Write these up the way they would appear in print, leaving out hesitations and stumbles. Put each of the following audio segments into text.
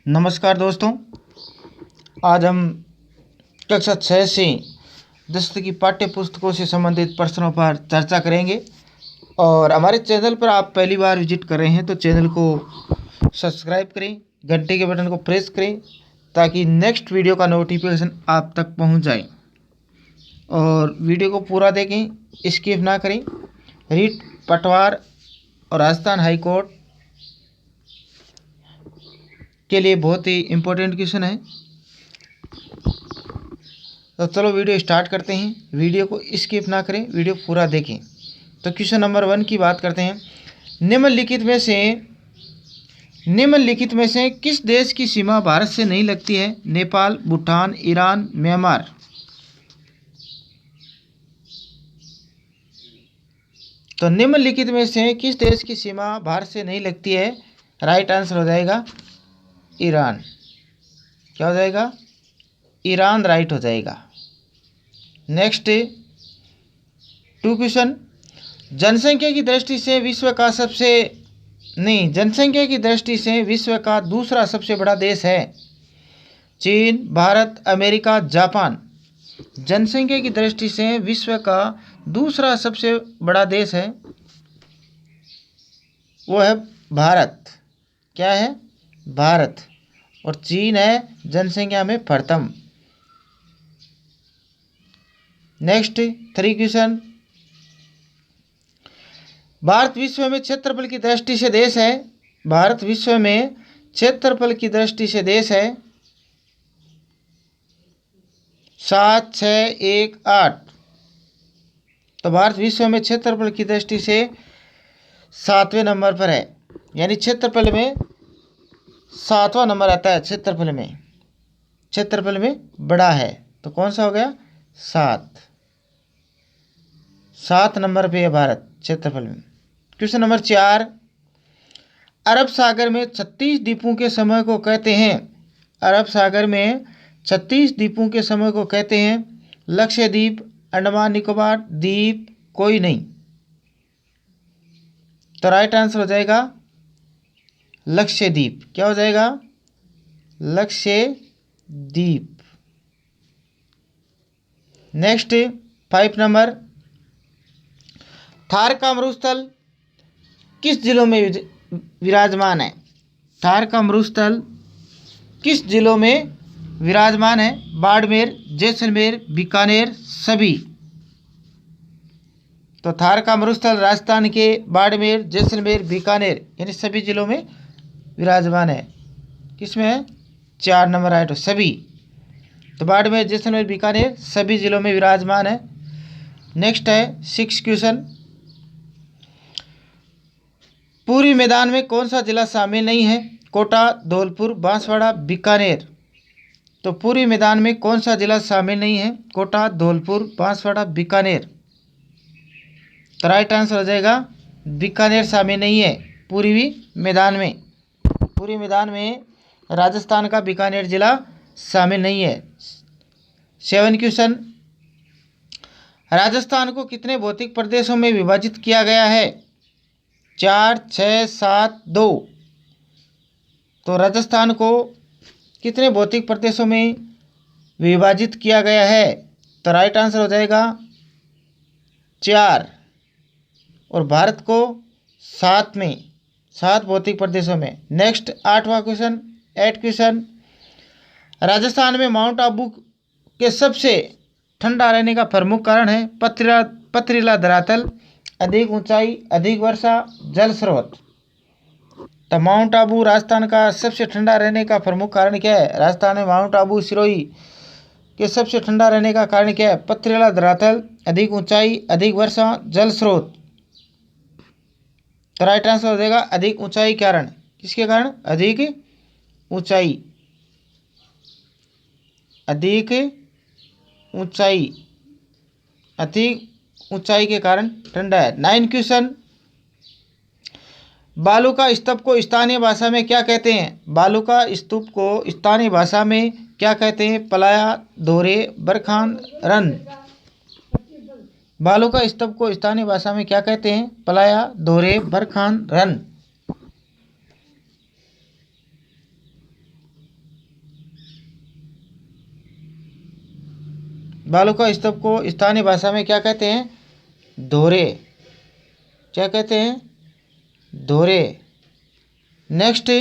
नमस्कार दोस्तों। आज हम कक्षा 6 से 10 की पाठ्य पुस्तकों से संबंधित प्रश्नों पर चर्चा करेंगे। और हमारे चैनल पर आप पहली बार विजिट कर रहे हैं तो चैनल को सब्सक्राइब करें, घंटे के बटन को प्रेस करें ताकि नेक्स्ट वीडियो का नोटिफिकेशन आप तक पहुंच जाए। और वीडियो को पूरा देखें, स्किप ना करें। रीट पटवार और राजस्थान हाई कोर्ट के लिए बहुत ही इम्पोर्टेंट क्वेश्चन है। तो चलो वीडियो स्टार्ट करते हैं। वीडियो को स्किप ना करें, वीडियो पूरा देखें। तो क्वेश्चन नंबर 1 की बात करते हैं। निम्नलिखित में से किस देश की सीमा भारत से नहीं लगती है? Nepal, Bhutan, Iran, Myanmar. तो निम्नलिखित में से किस देश की सीमा भारत से नहीं लगती है? राइट आंसर हो जाएगा ईरान। क्या हो जाएगा? ईरान राइट हो जाएगा। Next 2 question. जनसंख्या की दृष्टि से विश्व का दूसरा सबसे बड़ा देश है? चीन, भारत, अमेरिका, जापान। जनसंख्या की दृष्टि से विश्व का दूसरा सबसे बड़ा देश है, वो है भारत। क्या है? भारत। और चीन है जनसंख्या में प्रथम। Next 3 question. भारत विश्व में क्षेत्रफल की दृष्टि से देश है? भारत विश्व में क्षेत्रफल की दृष्टि से देश है 7, 6, 1, 8। तो भारत विश्व में क्षेत्रफल की दृष्टि से 7वें नंबर पर है, यानी क्षेत्रफल में 7वां नंबर आता है। क्षेत्रफल में बड़ा है तो कौन सा हो गया? 7 नंबर पे है भारत क्षेत्रफल में। Question number 4। अरब सागर में 36 द्वीपों के समूह को कहते हैं? अरब सागर में 36 द्वीपों के समूह को कहते हैं? लक्षद्वीप, अंडमान निकोबार द्वीप, कोई नहीं। तो राइट आंसर हो जाएगा लक्षद्वीप। क्या हो जाएगा? लक्षद्वीप। Next 5 number. थार का मरुस्थल किस जिलों में विराजमान है? थार का मरुस्थल किस जिलों में विराजमान है? बाड़मेर, जैसलमेर, बीकानेर, सभी। तो थार का मरुस्थल राजस्थान के बाड़मेर, जैसलमेर, बीकानेर यानी सभी जिलों में विराजमान है। किसमें है? 4 नंबर राइट हो, सभी। तो बाड़मेर, जैसलमेर, बीकानेर सभी जिलों में विराजमान है। नेक्स्ट है 6 क्वेश्चन। पूरी मैदान में कौन सा जिला शामिल नहीं है? कोटा, धौलपुर, बांसवाड़ा, बीकानेर। तो पूरी मैदान में कौन सा जिला शामिल नहीं है? कोटा, धौलपुर, बांसवाड़ा, बीकानेर। तो राइट आंसर हो जाएगा बीकानेर शामिल नहीं है पूरी मैदान में। पूरी मैदान में राजस्थान का बीकानेर जिला शामिल नहीं है। 7 क्वेश्चन। राजस्थान को कितने भौतिक प्रदेशों में विभाजित किया गया है? 4, 6, 7, 2। तो राजस्थान को कितने भौतिक प्रदेशों में विभाजित किया गया है? तो राइट आंसर हो जाएगा 4। और भारत को 7 भौतिक प्रदेशों में। नेक्स्ट 8वां क्वेश्चन 8 क्वेश्चन। राजस्थान में माउंट आबू के सबसे ठंडा रहने का प्रमुख कारण है? पथरीला धरातल, अधिक ऊंचाई, अधिक वर्षा, जल स्रोत। तो माउंट आबू राजस्थान का सबसे ठंडा रहने का प्रमुख कारण क्या है? राजस्थान में माउंट आबू सिरोही के सबसे ठंडा रहने का कारण क्या है? पथरीला धरातल, अधिक ऊंचाई, अधिक वर्षा, जल स्रोत। तो राइट आंसर हो जाएगा अधिक ऊंचाई कारण। किसके कारण? अधिक ऊंचाई। अधिक ऊंचाई के कारण ठंडा है। 9 क्वेश्चन। बालू का स्तूप को स्थानीय भाषा में क्या कहते हैं? बालू का स्तूप को स्थानीय भाषा में क्या कहते हैं? पलाया, दोहरे, बरखान, रन। बालू का स्तूप को स्थानीय भाषा में क्या कहते हैं? पलाया, दोहरे, बरखान, रन। बालुका स्तूप को स्थानीय भाषा में क्या कहते हैं? धोरे। क्या कहते हैं? धोरे। नेक्स्ट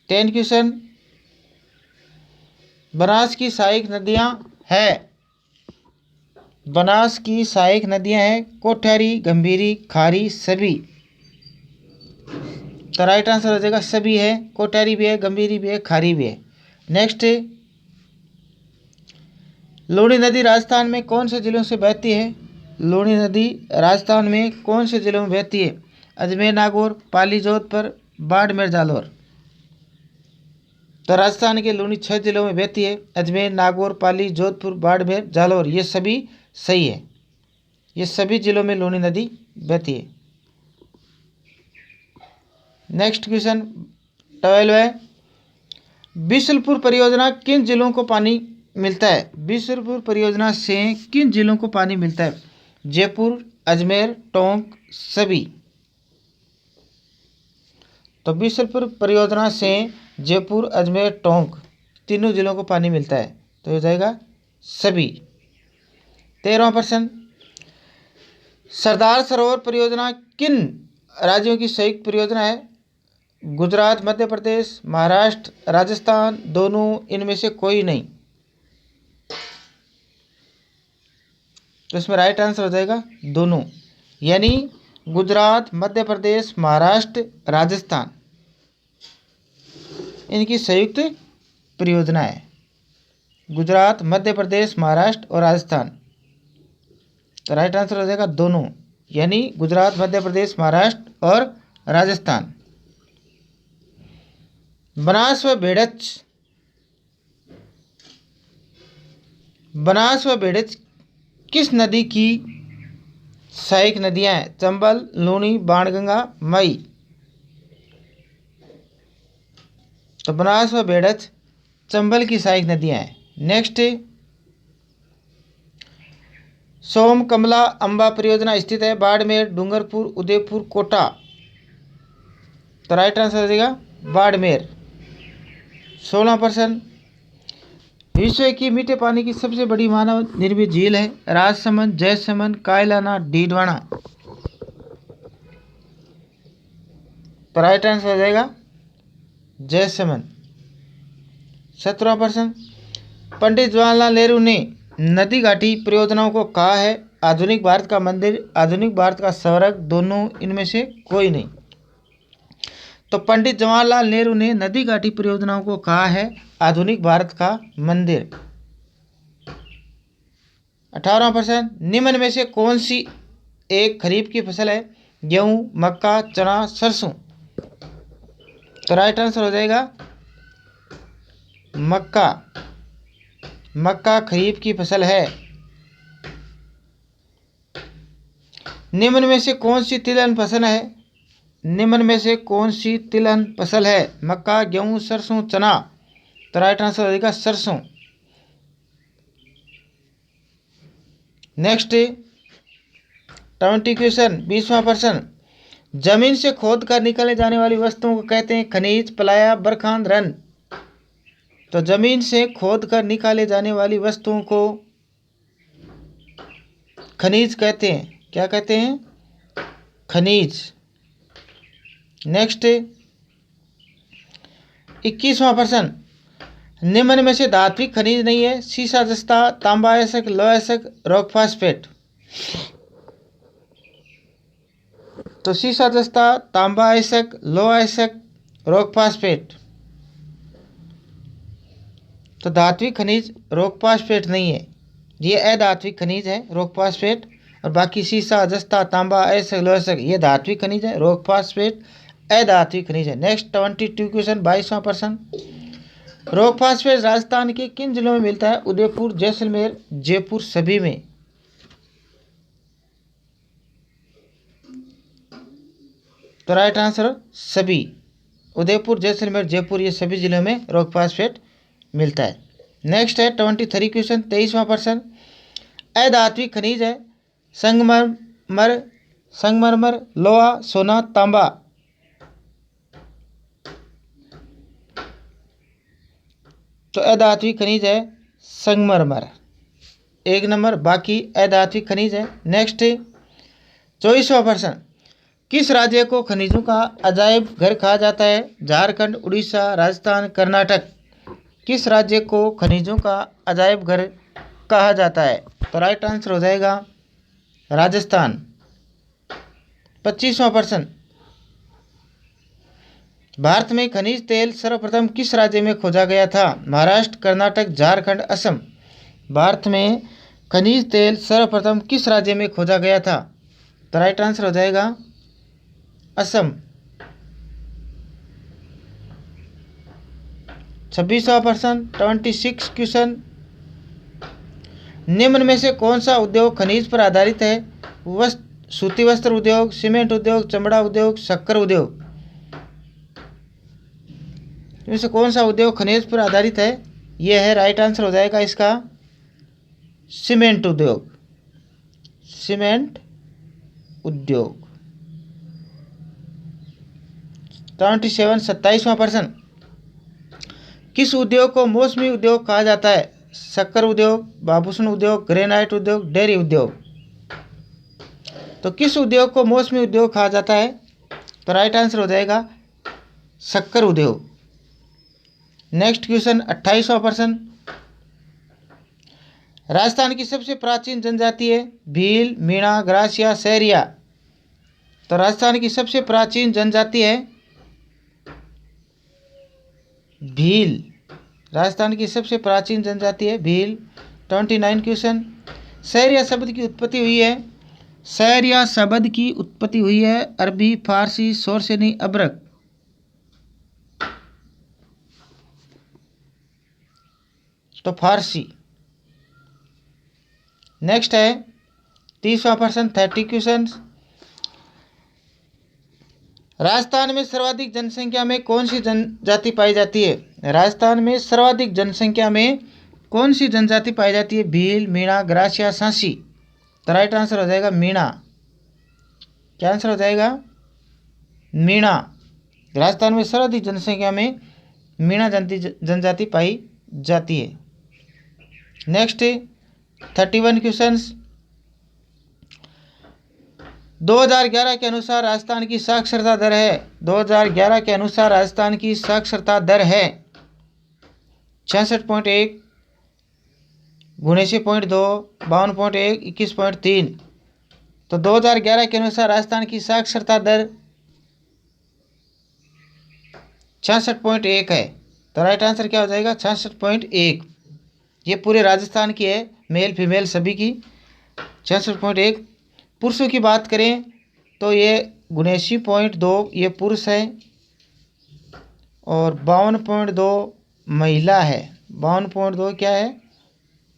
10 क्वेश्चन, बनास की सहायक नदियां है। बनास की सहायक नदियां हैं कोठारी, गंभीरी, खारी, सभी। तो राइट आंसर हो जाएगा सभी है। कोठारी भी है, गंभीरी भी है, खारी भी है। नेक्स्ट, लूणी नदी राजस्थान में कौन से जिलों से बहती है? लूणी नदी राजस्थान में कौन से जिलों में बहती है? अजमेर, नागौर, पाली, जोधपुर, बाड़मेर, जालौर। तो राजस्थान के लूणी 6 जिलों में बहती है। अजमेर, नागौर, पाली, जोधपुर, बाड़मेर, जालौर, ये सभी सही है। ये सभी जिलों में लूणी नदी बहती है। नेक्स्ट क्वेश्चन 12 है, बिशुलपुर परियोजना किन जिलों को पानी मिलता है? बिशुलपुर परियोजना से किन जिलों को पानी मिलता है? जयपुर, अजमेर, टोंक, सभी। तो बिशुलपुर परियोजना से जयपुर, अजमेर, टोंक तीनों जिलों को पानी मिलता है। तो हो जाएगा सभी। 13वां प्रश्न, सरदार सरोवर परियोजना किन राज्यों की संयुक्त परियोजना है? गुजरात, मध्य प्रदेश, महाराष्ट्र, राजस्थान, दोनों, इनमें से कोई नहीं। तो इसमें राइट आंसर हो जाएगा दोनों, यानी गुजरात, मध्य प्रदेश, महाराष्ट्र, राजस्थान, इनकी संयुक्त परियोजना है। गुजरात, मध्य प्रदेश, महाराष्ट्र और राजस्थान। तो राइट आंसर हो जाएगा दोनों, यानी गुजरात, मध्य प्रदेश, महाराष्ट्र और राजस्थान। बनास व भेड़च, बनास व भेड़च किस नदी की सहायक नदियां हैं? चंबल, लूनी, बाणगंगा, मई। तो बनास व भेड़च चंबल की सहायक नदियां हैं। नेक्स्ट, सोम, कमला, अंबा परियोजना स्थित है बाड़मेर, डूंगरपुर, उदयपुर, कोटा। तो राइट आंसर हो जाएगा बाड़मेर। 16%, विश्व की मीठे पानी की सबसे बड़ी मानव निर्मित झील है राजसमंद, जयसमंद, कायलाना, डीडवाना। तो राइट आंसर हो जाएगा जयसमंद। 17%, पंडित जवाहरलाल नेहरू ने नदी घाटी परियोजनाओं को कहा है आधुनिक भारत का मंदिर, आधुनिक भारत का स्वर्ग, दोनों, इनमें से कोई नहीं। तो पंडित जवाहरलाल नेहरू ने नदी घाटी परियोजनाओं को कहा है आधुनिक भारत का मंदिर। 18%, निम्न में से कौन सी एक खरीफ की फसल है? गेहूं, मक्का, चना, सरसों। तो राइट आंसर हो जाएगा मक्का। मक्का खरीफ की फसल है। निम्न में से कौन सी तिलहन फसल है? निम्न में से कौन सी तिलहन फसल है? मक्का, गेहूं, सरसों, चना। तो राइट आंसर हो जाएगा सरसों। नेक्स्ट 20 क्वेश्चन, 20वां प्रश्न, जमीन से खोद कर निकाले जाने वाली वस्तुओं को कहते हैं खनिज, पलाया, बरखांद, रन। तो जमीन से खोद कर निकाले जाने वाली वस्तुओं को खनिज कहते हैं। क्या कहते हैं? खनिज। नेक्स्ट 21वां प्रश्न, निम्न में से धात्विक खनिज नहीं है? सीसा, जस्ता, तांबा अयस्क, लौह अयस्क, रॉक फास्फेट। तो सीसा, जस्ता, तांबा अयस्क, लौह अयस्क, रॉक फास्फेट। तो धात्विक खनिज रॉक फास्फेट नहीं है, ये अधात्विक खनिज है रॉक फास्फेट। और बाकी सीसा, जस्ता, तांबा अयस्क, लौह अयस्क ये धात्विक खनिज है, रॉक फास्फेट अधात्विक खनिज है। नेक्स्ट 22 क्वेश्चन, 22वां प्रश्न, रॉक फास्फेट राजस्थान के किन जिलों में मिलता है? उदयपुर, जैसलमेर, जयपुर, सभी में। तो राइट आंसर सभी। उदयपुर, जैसलमेर, जयपुर ये सभी जिलों में रॉक फास्फेट मिलता है। नेक्स्ट है 23 क्वेश्चन, 23वां प्रश्न, अधात्विक खनिज है संगमरमर, संगमरमर, लोहा, सोना, तांबा। तो अधात्विक खनिज है संगमरमर। 1 नंबर, बाकी अधात्विक खनिज है। नेक्स्ट 24वां प्रश्न, किस राज्य को खनिजों का अजायब घर कहा जाता है? झारखंड, उड़ीसा, राजस्थान, कर्नाटक। किस राज्य को खनिजों का अजायब घर कहा जाता है? तो राइट आंसर हो जाएगा राजस्थान। 25वां प्रश्न, भारत में खनिज तेल सर्वप्रथम किस राज्य में खोजा गया था? महाराष्ट्र, कर्नाटक, झारखंड, असम। भारत में खनिज तेल सर्वप्रथम किस राज्य में खोजा गया था? तो राइट आंसर हो जाएगा असम। 26वां प्रश्न, 26 क्वेश्चन, निम्न में से कौन सा उद्योग खनिज पर आधारित है? सूती वस्त्र उद्योग, सीमेंट उद्योग, चमड़ा उद्योग, शक्कर उद्योग। इनमें से कौन सा उद्योग खनिज पर आधारित है? यह है, राइट आंसर हो जाएगा इसका सीमेंट उद्योग। सीमेंट उद्योग। 27वां प्रश्न, किस उद्योग को मौसमी उद्योग कहा जाता है? शक्कर उद्योग, आभूषण उद्योग, ग्रेनाइट उद्योग, डेयरी उद्योग। तो किस उद्योग को मौसमी उद्योग कहा जाता है? तो राइट आंसर हो जाएगा शक्कर उद्योग। नेक्स्ट क्वेश्चन, 28वां प्रश्न, राजस्थान की सबसे प्राचीन जनजाति है? भील, मीणा, ग्रासिया, सहरिया। तो राजस्थान की सबसे प्राचीन जनजाति है भील। राजस्थान की सबसे प्राचीन जनजाति है भील। 29 क्वेश्चन, सहरिया शब्द की उत्पत्ति हुई है? सहरिया शब्द की उत्पत्ति हुई है अरबी, फारसी, सोरसेनी, अबरक। तो फारसी। नेक्स्ट है 30वां प्रश्न, 30 क्वेश्चन, राजस्थान में सर्वाधिक जनसंख्या में कौन सी जनजाति पाई जाती है? राजस्थान में सर्वाधिक जनसंख्या में कौन सी जनजाति पाई जाती है? भील, मीणा, ग्रासिया, सांसी। तो राइट आंसर हो जाएगा मीणा। क्या आंसर हो जाएगा? मीणा। राजस्थान में सर्वाधिक जनसंख्या में मीणा जनजाति पाई जाती है। नेक्स्ट 31 क्वेश्चंस, 2011 के अनुसार राजस्थान की साक्षरता दर है? 2011 के अनुसार राजस्थान की साक्षरता दर है 66.1, 79.2, 52.1, 21.3। तो 2011 के अनुसार राजस्थान की साक्षरता दर 66.1 है। तो राइट आंसर क्या हो जाएगा? 66.1। ये पूरे राजस्थान की है, मेल फीमेल सभी की। 66.1। पुरुषों की बात करें तो ये 79.2 ये पुरुष है और 52.2 महिला है। 52.2 क्या है?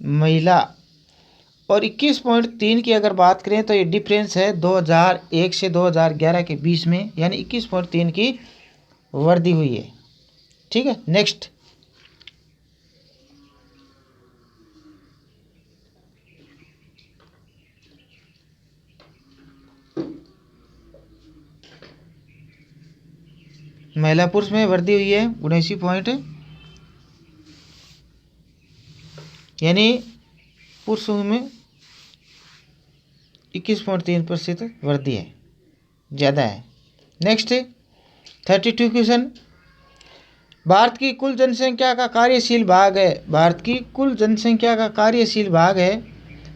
महिला। और 21.3 की अगर बात करें तो ये डिफरेंस है 2001 से 2011 के बीच में, यानी 21.3 की वृद्धि हुई है। ठीक है। नेक्स्ट महिला पुरुष में वृद्धि हुई है 79 पॉइंट, यानी पुरुषों में 21.3% वृद्धि है, ज़्यादा है। नेक्स्ट 32 क्वेश्चन, भारत की कुल जनसंख्या का कार्यशील भाग है? भारत की कुल जनसंख्या का कार्यशील भाग है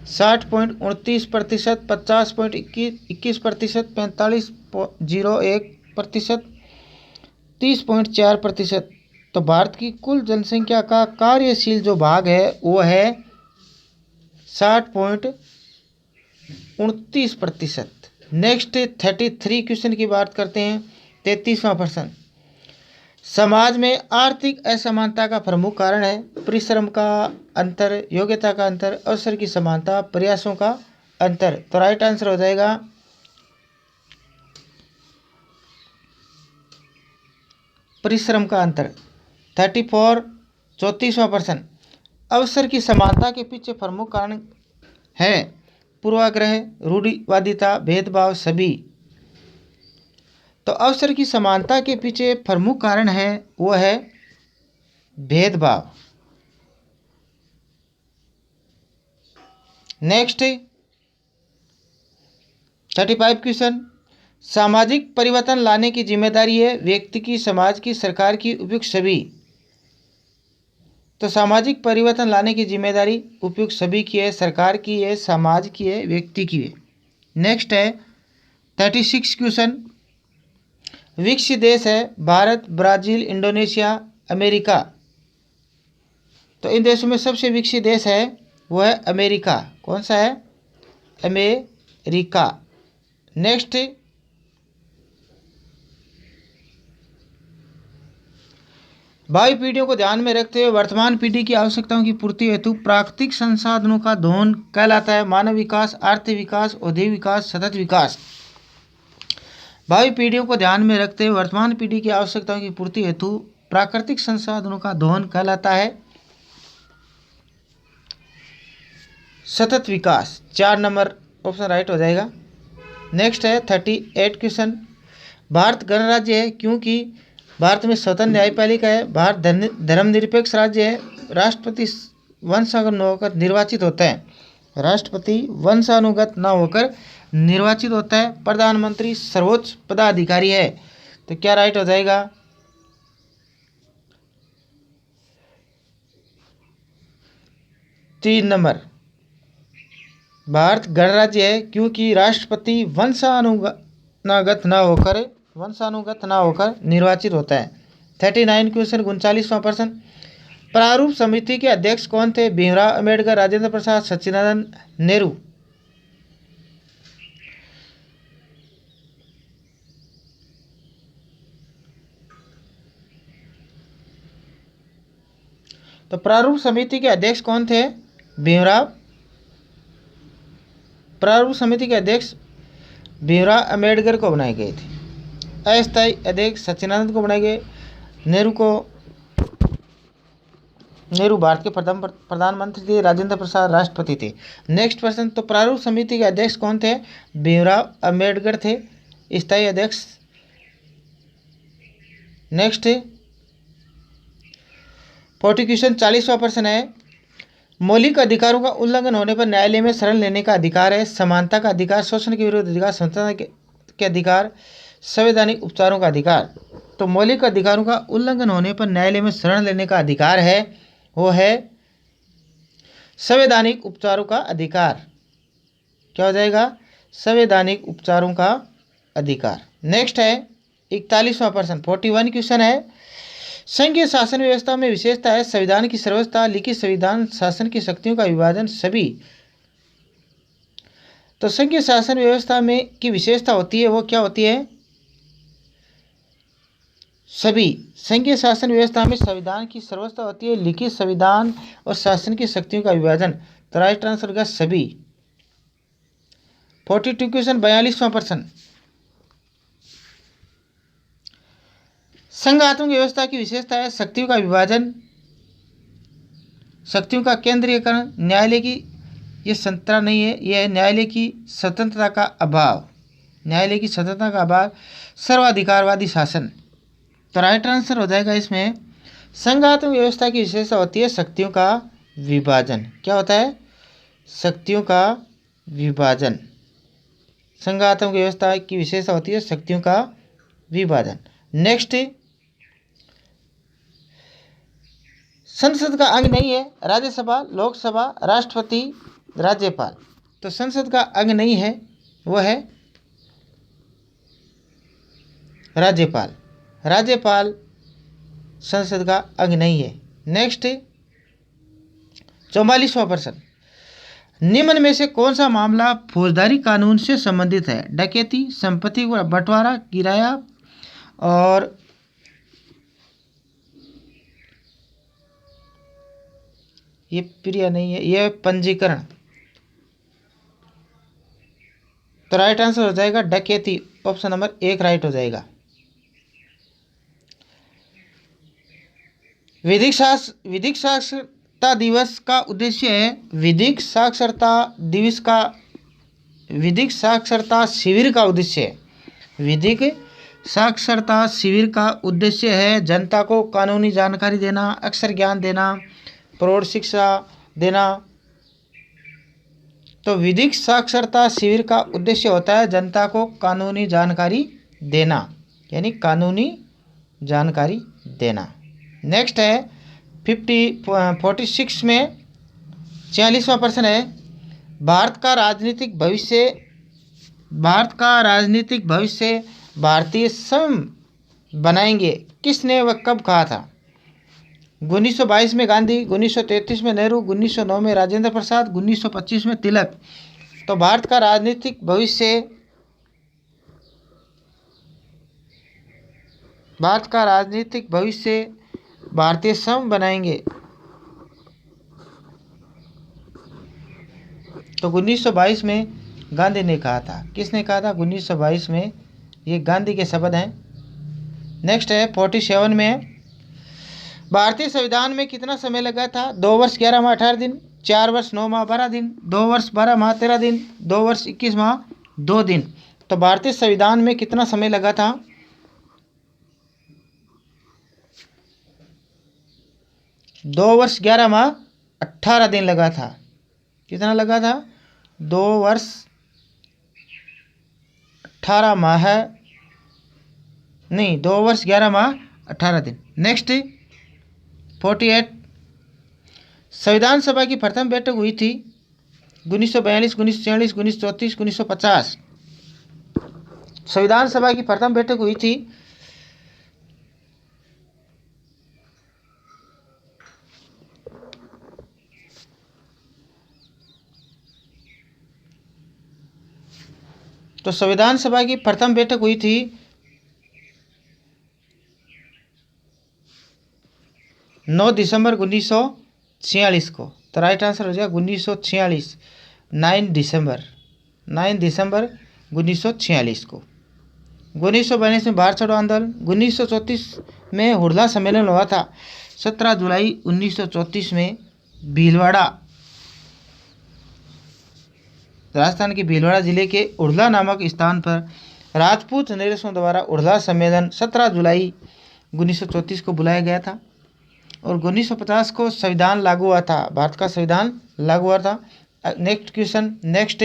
60.29%, 50.21%, 45.01%, 30.4%। तो भारत की कुल जनसंख्या का कार्यशील जो भाग है वो है 60.29%। नेक्स्ट 33 क्वेश्चन की बात करते हैं। 33वां प्रश्न, समाज में आर्थिक असमानता का प्रमुख कारण है? परिश्रम का अंतर, योग्यता का अंतर, अवसर की समानता, प्रयासों का अंतर। तो राइट आंसर हो जाएगा परिश्रम का अंतर। 34 34वां प्रश्न, अवसर की समानता के पीछे प्रमुख कारण है? पूर्वाग्रह, रूढ़िवादिता, भेदभाव, सभी। तो अवसर की समानता के पीछे प्रमुख कारण है वो है भेदभाव। नेक्स्ट 35 क्वेश्चन, सामाजिक परिवर्तन लाने की जिम्मेदारी है व्यक्ति की, समाज की, सरकार की, उपयुक्त सभी। तो सामाजिक परिवर्तन लाने की जिम्मेदारी उपयुक्त सभी की है, सरकार की है, समाज की है, व्यक्ति की है। नेक्स्ट है 36 क्वेश्चन, विकसित देश है भारत, ब्राज़ील, इंडोनेशिया, अमेरिका। तो इन देशों में सबसे विकसित देश है वो है अमेरिका। कौन सा है? अमेरिका। नेक्स्ट, भावी पीढ़ियों को ध्यान में रखते हुए वर्तमान पीढ़ी की आवश्यकताओं की पूर्ति हेतु प्राकृतिक संसाधनों का दोहन कहलाता है मानव विकास, आर्थिक विकास, औद्योगिक विकास, सतत विकास। भावी पीढ़ियों को ध्यान में रखते हुए वर्तमान पीढ़ी की आवश्यकताओं की पूर्ति हेतु प्राकृतिक संसाधनों का दोहन कहलाता है सतत विकास। 4 नंबर ऑप्शन राइट हो जाएगा। नेक्स्ट है 38 क्वेश्चन, भारत गणराज्य है क्योंकि भारत में स्वतंत्र न्यायपालिका है, भारत धर्मनिरपेक्ष राज्य है, राष्ट्रपति वंशानुगत न होकर निर्वाचित होता है, राष्ट्रपति वंशानुगत न होकर निर्वाचित होता है, प्रधानमंत्री सर्वोच्च पदाधिकारी है। तो क्या राइट हो जाएगा? तीन नंबर, भारत गणराज्य है क्योंकि राष्ट्रपति वंशानुगत न होकर निर्वाचित होता है। 39 क्वेश्चन, 39वां प्रश्न, प्रारूप समिति के अध्यक्ष कौन थे? भीमराव अम्बेडकर, राजेंद्र प्रसाद, सच्चिदानंद नेहरू। तो प्रारूप समिति के अध्यक्ष कौन थे? प्रारूप समिति के अध्यक्ष भीमराव अम्बेडकर को बनाए गए थे। अस्थायी अध्यक्ष सच्चिदानंद को बनाए गए। नेहरू भारत के प्रधानमंत्री थे, राजेंद्र प्रसाद राष्ट्रपति थे। नेक्स्ट प्रश्न, तो प्रारूप समिति के अध्यक्ष कौन थे? भीमराव अम्बेडकर थे स्थायी अध्यक्ष। नेक्स्ट 40 क्वेश्चन, 40वां प्रश्न है, मौलिक अधिकारों का उल्लंघन होने पर न्यायालय में शरण लेने का अधिकार है, समानता का अधिकार, शोषण के विरुद्ध अधिकार, स्वतंत्रता के अधिकार, संवैधानिक उपचारों का अधिकार। तो मौलिक अधिकारों का उल्लंघन होने पर न्यायालय में शरण लेने का अधिकार है वो है संवैधानिक उपचारों का अधिकार। क्या हो जाएगा? संवैधानिक उपचारों का अधिकार। नेक्स्ट है 41वां प्रश्न, 41 क्वेश्चन है, संघीय शासन व्यवस्था में विशेषता है संविधान की सर्वोच्चता, लिखित संविधान, शासन की शक्तियों का विभाजन, सभी। तो संघीय शासन व्यवस्था में की विशेषता होती है वो क्या होती है? सभी। संघीय शासन व्यवस्था में संविधान की सर्वोच्चता होती है, लिखित संविधान और शासन की शक्तियों का विभाजन। तो राइट आंसर होगा सभी। 42 क्वेश्चन, 42वां प्रश्न, संघात्मक व्यवस्था की विशेषता है शक्तियों का विभाजन, शक्तियों का केंद्रीयकरण, न्यायालय की ये स्वतंत्रता नहीं है, यह है न्यायालय की स्वतंत्रता का अभाव, न्यायालय की स्वतंत्रता का अभाव, सर्वाधिकारवादी शासन। तो राइट आंसर हो जाएगा इसमें संघात्मक व्यवस्था की विशेषता होती है शक्तियों का विभाजन। क्या होता है? शक्तियों का विभाजन। संघात्मक व्यवस्था की विशेषता होती है शक्तियों का विभाजन। नेक्स्ट, संसद का अंग नहीं है राज्यसभा, लोकसभा, राष्ट्रपति, राज्यपाल। तो संसद का अंग नहीं है वो है राज्यपाल। राज्यपाल संसद का अंग नहीं है। नेक्स्ट 44वां प्रश्न, निम्न में से कौन सा मामला फौजदारी कानून से संबंधित है? डकैती, संपत्ति का बंटवारा, किराया और ये प्रिय नहीं है, ये पंजीकरण। तो राइट आंसर हो जाएगा डकैती, ऑप्शन नंबर 1 राइट हो जाएगा। विधिक साक्षरता दिवस का उद्देश्य है, विधिक साक्षरता शिविर का उद्देश्य है, विधिक साक्षरता शिविर का उद्देश्य है जनता को कानूनी जानकारी देना, अक्षर ज्ञान देना, प्रौढ़ शिक्षा देना, तो विधिक साक्षरता शिविर का उद्देश्य होता है जनता को कानूनी जानकारी देना, यानी कानूनी जानकारी देना। नेक्स्ट है 46 में 46वां प्रश्न है, भारत का राजनीतिक भविष्य भारतीय स्वयं बनाएंगे किसने व कब कहा था? 1922 में गांधी, 1933 में नेहरू, 1909 में राजेंद्र प्रसाद, 1925 में तिलक। तो भारत का राजनीतिक भविष्य भारतीय स्वयं बनाएंगे। तो 1922 में गांधी ने कहा था। किसने कहा था? 1922 में। ये गांधी के शब्द हैं। नेक्स्ट है 47 में, भारतीय संविधान में कितना समय लगा था? 2 वर्ष 11 माह 18 दिन, 4 वर्ष 9 माह 12 दिन, 2 वर्ष 12 माह 13 दिन, 2 वर्ष 21 माह 2 दिन। तो भारतीय संविधान में कितना समय लगा था? 2 वर्ष 11 माह 18 दिन लगा था। कितना लगा था? 2 वर्ष 18 माह नहीं 2 वर्ष 11 माह 18 दिन। नेक्स्ट 48, संविधान सभा की प्रथम बैठक हुई थी 1942, 1946, 1934, 1950। संविधान सभा की प्रथम बैठक हुई थी तो संविधान सभा की प्रथम बैठक हुई थी 9 दिसंबर 1946 को। तो राइट आंसर हो जाएगा 1946, 9 दिसंबर 1946 को। 1942 में भारत छोड़ो आंदोलन, 1934 में हुरला सम्मेलन हुआ था, 17 जुलाई 1934 में भीलवाड़ा, राजस्थान के भीलवाड़ा जिले के उड़ला नामक स्थान पर राजपूत नरेशों द्वारा उड़ला सम्मेलन 17 जुलाई 1934 को बुलाया गया था। और 1950 को संविधान लागू हुआ था, भारत का संविधान लागू हुआ था। नेक्स्ट क्वेश्चन, नेक्स्ट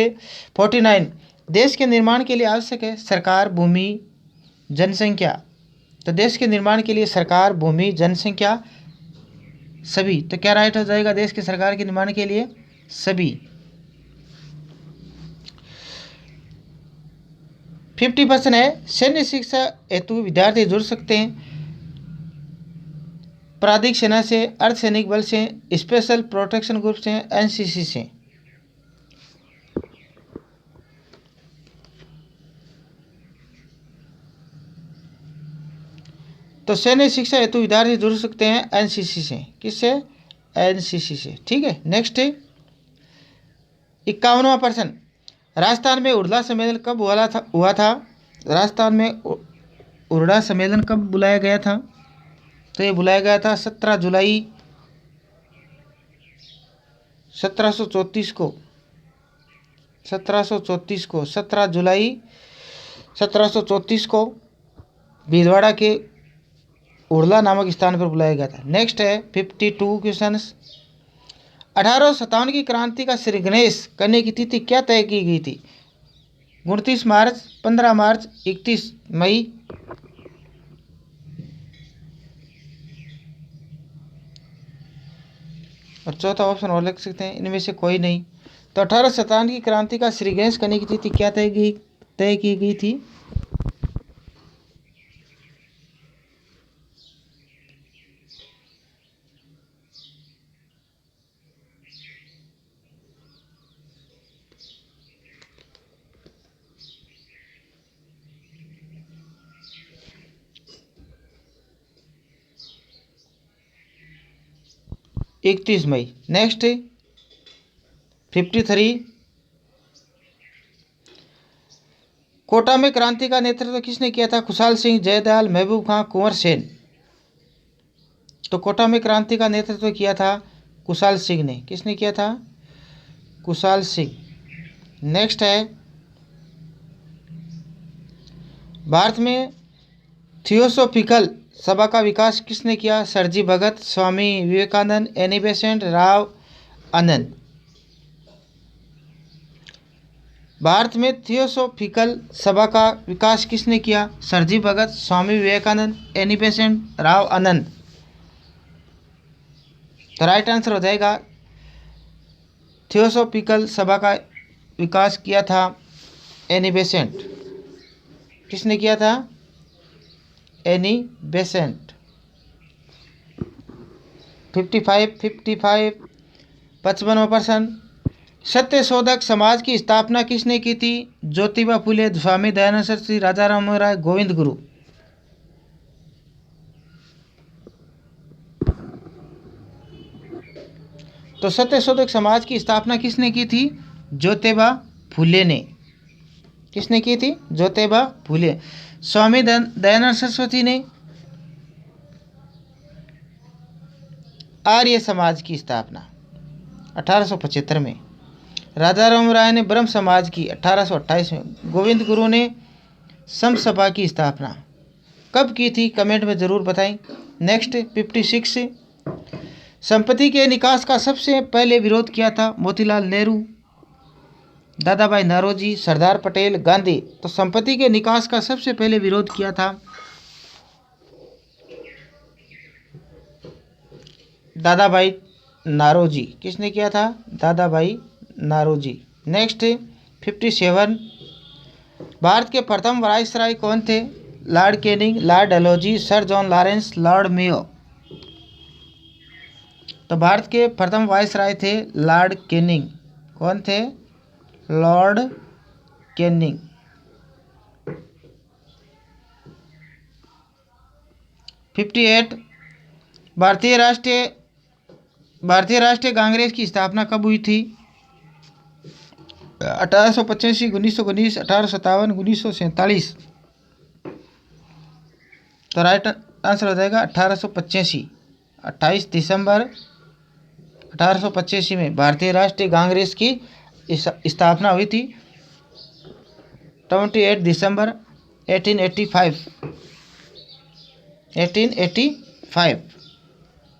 49, देश के निर्माण के लिए आवश्यक है सरकार, भूमि, जनसंख्या। तो देश के निर्माण के लिए सरकार, भूमि, जनसंख्या, सभी। तो क्या राइट हो जाएगा देश के सरकार के निर्माण के लिए? सभी। 50% है, सैन्य शिक्षा हेतु विद्यार्थी जुड़ सकते हैं प्राधिक सेना से, अर्धसैनिक बल से, स्पेशल प्रोटेक्शन ग्रुप से, एनसीसी से। तो सैन्य शिक्षा हेतु विद्यार्थी जुड़ सकते हैं एनसीसी से। किससे? एनसीसी से। ठीक है। नेक्स्ट 51वां प्रश्न, राजस्थान में उड़ला सम्मेलन कब हुआ था? राजस्थान में उड़ला सम्मेलन कब बुलाया गया था? तो ये बुलाया गया था 17 जुलाई 1734 को। 17 जुलाई 1734 को भीलवाड़ा के उड़ला नामक स्थान पर बुलाया गया था। नेक्स्ट है 52 क्वेश्चन, 1857 की क्रांति का श्री गणेश करने की तिथि क्या तय की गई थी? 29 मार्च, 15 मार्च, 31 मई। और चौथा ऑप्शन और लिख सकते हैं, इनमें से कोई नहीं। तो 1857 की क्रांति का श्री गणेश करने की तिथि क्या तय की गई थी? इकतीस मई। नेक्स्ट 53, कोटा में क्रांति का नेतृत्व किसने किया था? खुशहाल सिंह, जयदयाल, महबूब खां, कुंवर सेन। तो कोटा में क्रांति का नेतृत्व किया था खुशहाल सिंह ने। किसने किया था? खुशहाल सिंह। नेक्स्ट है, भारत में थियोसॉफिकल सभा का विकास किसने किया? सरजी भगत, स्वामी विवेकानंद, एनी बेसेंट, राव आनंद। भारत में थियोसॉफिकल सभा का विकास किसने किया? सर जी भगत, स्वामी विवेकानंद, एनी बेसेंट, राव आनंद। तो राइट आंसर हो जाएगा थियोसॉफिकल सभा का विकास किया था एनी बेसेंट। किसने किया था? Annie Besant. 55 55वां प्रश्न, सत्य शोधक समाज की स्थापना किसने की थी? ज्योतिबा फुले, स्वामी दयानंद सरस्वती, राजा राम मोहन राय, गोविंद गुरु। तो सत्य शोधक समाज की स्थापना किसने की थी? ज्योतिबा फुले ने। किसने की थी? ज्योतिबा फुले। स्वामी दयानंद सरस्वती ने आर्य समाज की स्थापना 1875 में। राजा राम राय ने ब्रह्म समाज की 1828 में। गोविंद गुरु ने सम सभा की स्थापना कब की थी? कमेंट में ज़रूर बताएं। नेक्स्ट 56, संपत्ति के निकास का सबसे पहले विरोध किया था? मोतीलाल नेहरू, दादा भाई नौरोजी, सरदार पटेल, गांधी। तो संपत्ति के निकास का सबसे पहले विरोध किया था दादा भाई नौरोजी। किसने किया था? दादा भाई नौरोजी। नेक्स्ट 57, भारत के प्रथम वायसराय कौन थे? Lord Canning, Lord Dalhousie, sir John Lawrence, Lord Mayo. तो भारत के प्रथम वायसराय थे लॉर्ड कैनिंग। कौन थे? Lord Canning. 58, भारतीय राष्ट्रीय कांग्रेस की स्थापना कब हुई थी? 1885, 1919, 1857, 1947। तो राइट आंसर हो जाएगा 1885। 28 दिसंबर 1885 में भारतीय राष्ट्रीय कांग्रेस की स्थापना हुई थी। 28 दिसंबर 1885।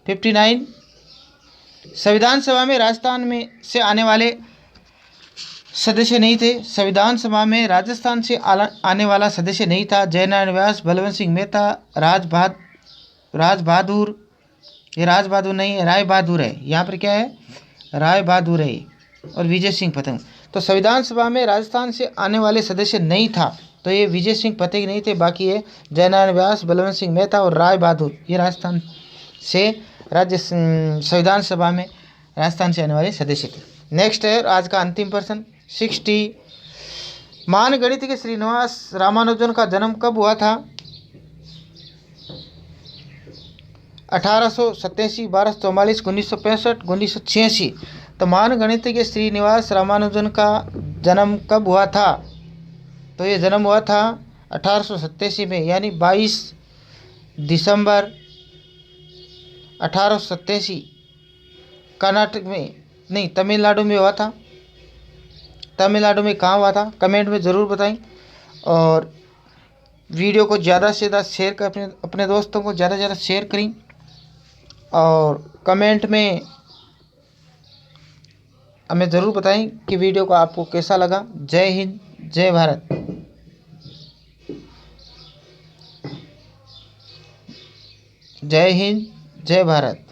59, संविधान सभा में राजस्थान में से आने वाले सदस्य नहीं थे। संविधान सभा में राजस्थान से आने वाला सदस्य नहीं था। जयनारायण व्यास, बलवंत सिंह मेहता, राज बहादुर। ये राज बहादुर नहीं है, राय बहादुर है। यहाँ पर क्या है? राय बहादुर है। और विजय सिंह पतंग। तो संविधान सभा में राजस्थान से आने वाले सदस्य नहीं था, तो ये विजय सिंह पतंग नहीं थे। बाकी ये जयनारायण व्यास, बलवंत सिंह मेहता और राय बहादुर, ये राजस्थान से संविधान सभा में राजस्थान से आने वाले सदस्य थे। नेक्स्ट है आज का अंतिम प्रश्न 60, महान गणित के श्रीनिवास रामानुजन का जन्म कब हुआ था? 1887, 1244, 1965, 1986। तो महान गणित के श्रीनिवास रामानुजन का जन्म कब हुआ था? तो ये जन्म हुआ था 1887 में, यानी 22 दिसंबर 1887 कर्नाटक में नहीं, तमिलनाडु में हुआ था। तमिलनाडु में कहाँ हुआ था? कमेंट में ज़रूर बताएं। और वीडियो को ज़्यादा से ज़्यादा शेयर कर, अपने दोस्तों को ज़्यादा से ज़्यादा शेयर करें। और कमेंट में हमें ज़रूर बताएं कि वीडियो को आपको कैसा लगा। जय हिंद, जय भारत। जय हिंद, जय भारत।